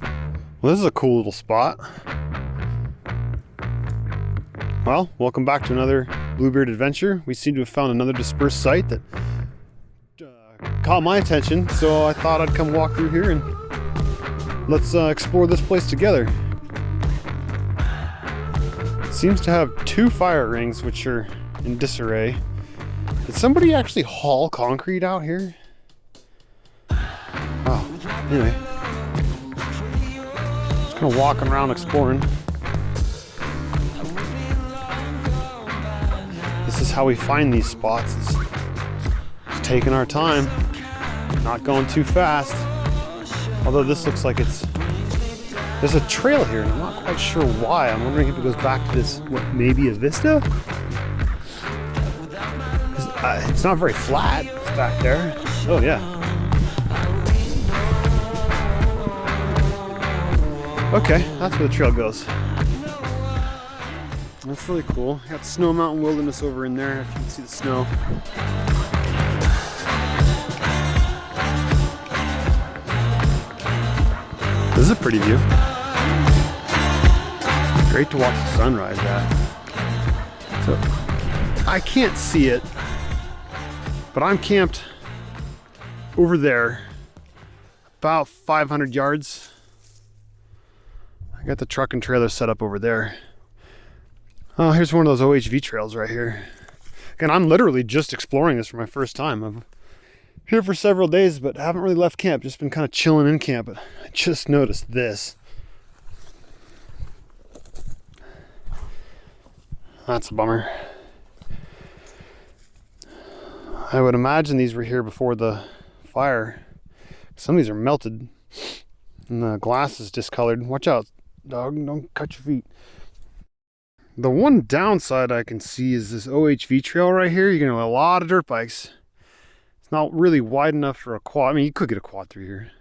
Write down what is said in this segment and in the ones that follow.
Well, this is a cool little spot. Well, welcome back to another Bluebeard adventure. We seem to have found another dispersed site that caught my attention, so I thought I'd come walk through here and let's explore this place together. It seems to have two fire rings which are in disarray. Did somebody actually haul concrete out here? Oh, anyway. Just kind of walking around exploring. This is how we find these spots. It's just taking our time, not going too fast. Although this looks like there's a trail here, and I'm not quite sure why. I'm wondering if it goes back to this, what, maybe a vista? It's not very flat. It's back there. Oh yeah. Okay, that's where the trail goes. That's really cool. Got Snow Mountain Wilderness over in there, if you can see the snow. This is a pretty view. Great to watch the sunrise at. So, I can't see it, but I'm camped over there, about 500 yards. I got the truck and trailer set up over there. Oh, here's one of those OHV trails right here. Again, I'm literally just exploring this for my first time. I'm here for several days, but haven't really left camp. Just been kind of chilling in camp. But I just noticed this. That's a bummer. I would imagine these were here before the fire. Some of these are melted and the glass is discolored. Watch out, dog, don't cut your feet. The one downside I can see is this OHV trail right here. You're gonna have a lot of dirt bikes. It's not really wide enough for a quad. I mean, you could get a quad through here.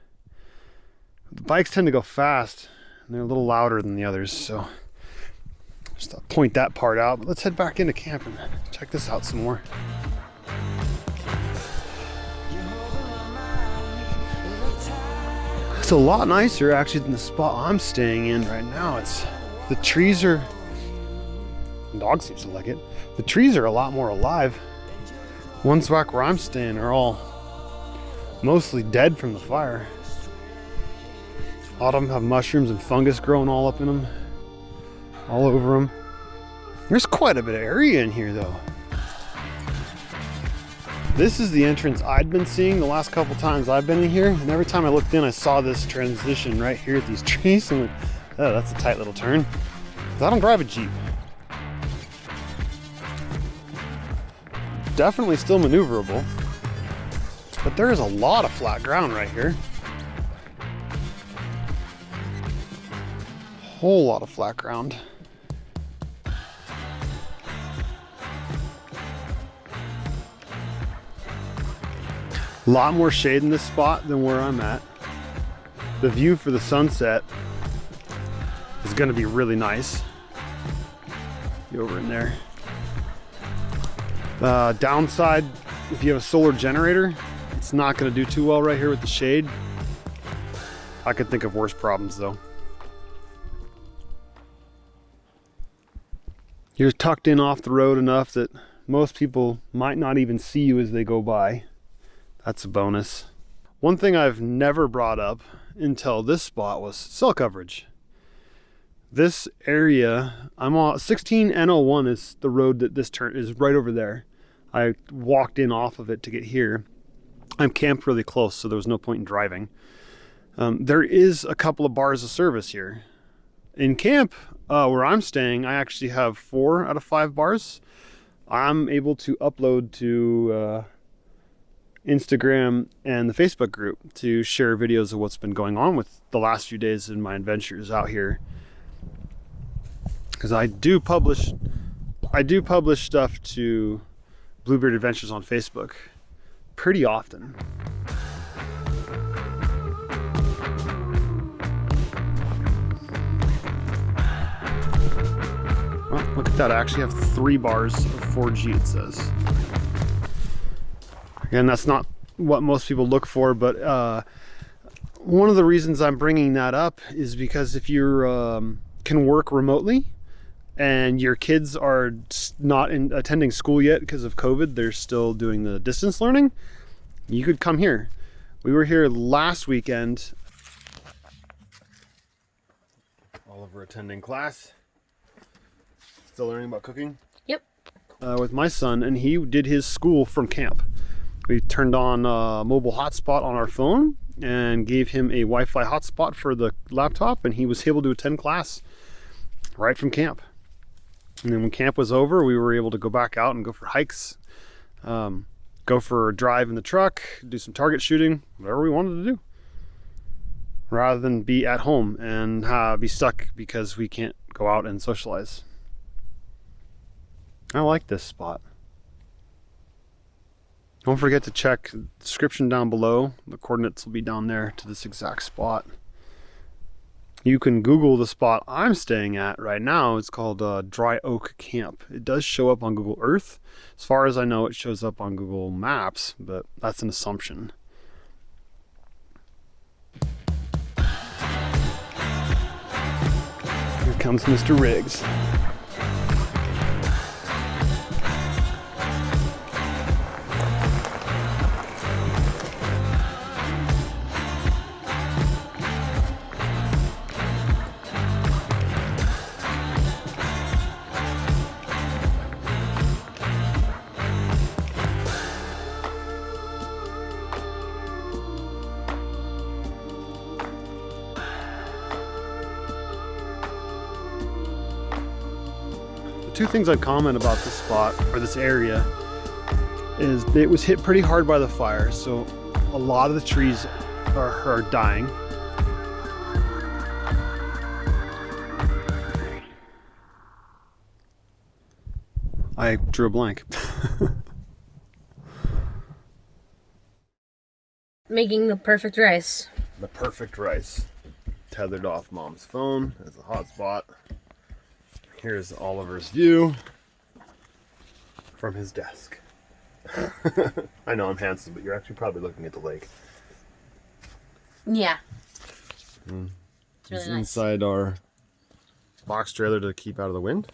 The bikes tend to go fast and they're a little louder than the others, so just to point that part out. But let's head back into camp and check this out some more. It's a lot nicer actually than the spot I'm staying in right now. The trees are, the dog seems to like it. The trees are a lot more alive. Ones back where I'm staying are all mostly dead from the fire. A lot of them have mushrooms and fungus growing all up in them, all over them. There's quite a bit of area in here though. This is the entrance I'd been seeing the last couple times I've been in here, and every time I looked in I saw this transition right here at these trees, and I'm like, oh, that's a tight little turn. I don't drive a Jeep. Definitely still maneuverable, but there is a lot of flat ground right here. Whole lot of flat ground. A lot more shade in this spot than where I'm at. The view for the sunset is going to be really nice. Be over in there. Downside, if you have a solar generator, it's not going to do too well right here with the shade. I could think of worse problems though. You're tucked in off the road enough that most people might not even see you as they go by. That's a bonus. One thing I've never brought up until this spot was cell coverage. This area, I'm on 16N01 is the road that this turn is right over there. I walked in off of it to get here. I'm camped really close, so there was no point in driving. There is a couple of bars of service here. In camp, where I'm staying, I actually have 4 out of 5 bars. I'm able to upload to Instagram and the Facebook group to share videos of what's been going on with the last few days in my adventures out here. Because I do publish stuff to Bluebeard Adventures on Facebook pretty often. Well, look at that, I actually have 3 bars of 4G, it says. Again, that's not what most people look for, but one of the reasons I'm bringing that up is because if you can work remotely and your kids are not attending school yet because of COVID, they're still doing the distance learning, you could come here. We were here last weekend. Oliver attending class. Still learning about cooking? Yep. With my son, and he did his school from camp. We turned on a mobile hotspot on our phone and gave him a Wi-Fi hotspot for the laptop, and he was able to attend class right from camp. And then when camp was over, we were able to go back out and go for hikes, go for a drive in the truck, do some target shooting, whatever we wanted to do, rather than be at home and be stuck because we can't go out and socialize. I like this spot. Don't forget to check the description down below. The coordinates will be down there to this exact spot. You can Google the spot I'm staying at right now. It's called Dry Oak Camp. It does show up on Google Earth. As far as I know, it shows up on Google Maps, but that's an assumption. Here comes Mr. Riggs. Two things I'd comment about this spot, or this area, is it was hit pretty hard by the fire, so a lot of the trees are dying. I drew a blank. Making the perfect rice. The perfect rice. Tethered off Mom's phone as a hotspot. Here's Oliver's view from his desk. I know I'm handsome, but you're actually probably looking at the lake. Yeah. It's really nice. Inside our box trailer to keep out of the wind.